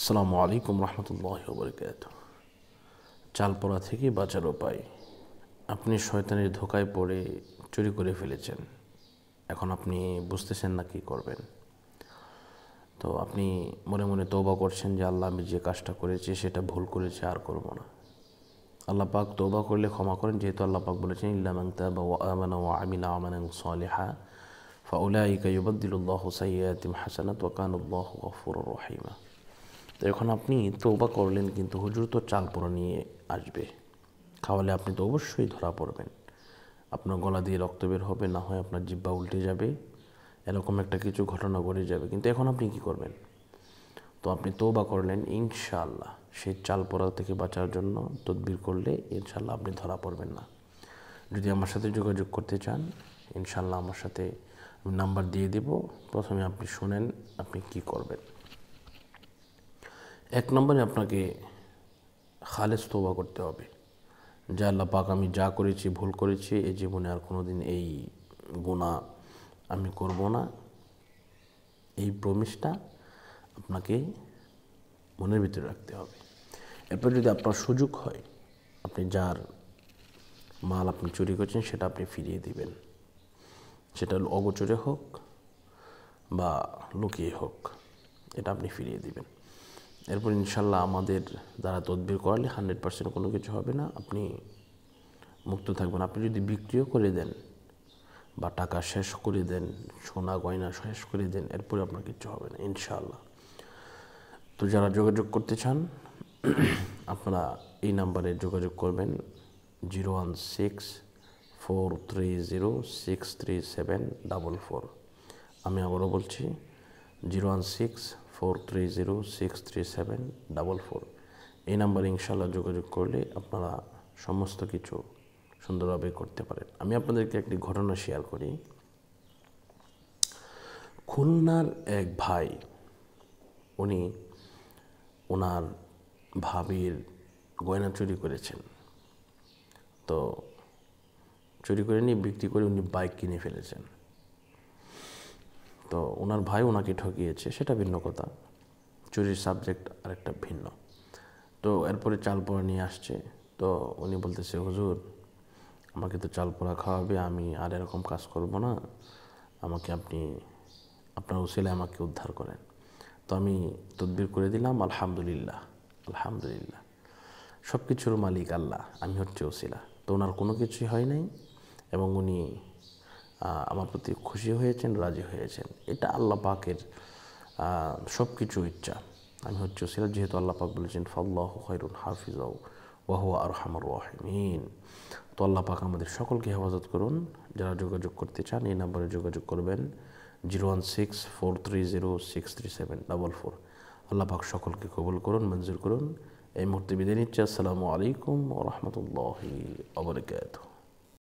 আসসালামু আলাইকুম রহমতুল্লাহি ওয়া বারাকাতুহু। চাল পড়া থেকে বাঁচার উপায়। আপনি শয়তানের ধোকায় পড়ে চুরি করে ফেলেছেন, এখন আপনি বুঝতেছেন না কী করবেন। তো আপনি মনে মনে তওবা করছেন যে আল্লাহ, আমি যে কাজটা করেছি সেটা ভুল করেছি, আর করব না। আল্লাহ পাক তওবা করলে ক্ষমা করেন, যেহেতু আল্লাহ পাক বলেছেন ইল্লা মান তাবা ওয়া আমানা ওয়া আমিলা আমালান সালিহা ফাউলাইকা ইউবাদদিলুল্লাহু সাইয়্যাতিহিম হাসানাত ওয়া কানাল্লাহু গফুরুর রহিমা। তো এখন আপনি তওবা করলেন, কিন্তু হুজুর তো চাল পোড়া নিয়ে আসবে, খাওয়ালে আপনি তো অবশ্যই ধরা পড়বেন। আপনার গলা দিয়ে রক্ত বের হবে, না হয় আপনার জিহ্বা উল্টে যাবে, এরকম একটা কিছু ঘটনা ঘটে যাবে। কিন্তু এখন আপনি কি করবেন? তো আপনি তওবা করলেন, ইনশাআল্লাহ সেই চাল পোড়া থেকে বাঁচার জন্য তদবির করলে ইনশাআল্লাহ আপনি ধরা পড়বেন না। যদি আমার সাথে যোগাযোগ করতে চান, ইনশাআল্লাহ আমার সাথে আমি নাম্বার দিয়ে দেব। প্রথমে আপনি শুনেন আপনি কি করবেন। এক নম্বরে আপনাকে খালেস তওবা করতে হবে যে আল্লাহ পাক, আমি যা করেছি ভুল করেছি, এই জীবনে আর কোনো দিন এই গুনাহ আমি করব না। এই প্রমিসটা আপনাকে মনের ভিতরে রাখতে হবে। এরপর যদি আপনার সুযোগ হয়, আপনি যার মাল আপনি চুরি করছেন সেটা আপনি ফিরিয়ে দিবেন, সেটা অগোচরে হোক বা লুকিয়ে হোক, এটা আপনি ফিরিয়ে দিবেন। এরপর ইনশাল্লাহ আমাদের দ্বারা তদবির করালে 100% কোনো কিছু হবে না, আপনি মুক্ত থাকবেন। আপনি যদি বিক্রিও করে দেন বা টাকা শেষ করে দেন, সোনা গয়না শেষ করে দেন, এরপরে আপনার কিছু হবে না ইনশাআল্লাহ। তো যারা যোগাযোগ করতে চান আপনারা এই নাম্বারে যোগাযোগ করবেন, 016-430-63744। আমি আবারও বলছি 016-430-63744। এই নাম্বারে ইনশাআল্লাহ যোগাযোগ করলে আপনারা সমস্ত কিছু সুন্দরভাবে করতে পারেন। আমি আপনাদেরকে একটি ঘটনা শেয়ার করি। খুলনার এক ভাই, উনি ওনার ভাবির গয়না চুরি করেছেন। তো চুরি করে নিয়ে বিক্রি করে উনি বাইক কিনে ফেলেছেন। তো ওনার ভাই ওনাকে ঠকিয়েছে, সেটা ভিন্ন কথা, চুরির সাবজেক্ট আরেকটা ভিন্ন। তো এরপরে চাল পোড়া নিয়ে আসছে। তো উনি বলতেছে, হুজুর আমাকে তো চাল পোড়া খাওয়াবে, আমি আর এরকম কাজ করব না, আমাকে আপনি আপনার উসিলায় আমাকে উদ্ধার করেন। তো আমি তদবির করে দিলাম, আলহামদুলিল্লাহ আলহামদুলিল্লাহ, সব কিছুর মালিক আল্লাহ, আমি হচ্ছে উসিলা। তো ওনার কোনো কিছুই হয় নাই এবং উনি আমার প্রতি খুশি হয়েছেন, রাজি হয়েছেন। এটা আল্লাহ পাকের সব কিছু ইচ্ছা, আমি হচ্ছে উসিলা। যেহেতু আল্লাহ পাক বলেছেন ফাল্লাহু খায়রুন হাফিজাও ওয়া হুয়া আরহামুর রাহিমিন। তো আল্লাহ পাক আমাদের সকলকে হেফাজত করুন। যারা যোগাযোগ করতে চান এই নাম্বারে যোগাযোগ করবেন, 016-430-63744। আল্লাহ পাক সকলকে কবুল করুন, মঞ্জুর করুন। এই মুহূর্তে বিদায় নিচ্ছি। আসসালামু আলাইকুম ওয়া রাহমাতুল্লাহি ওয়া বারাকাতুহু।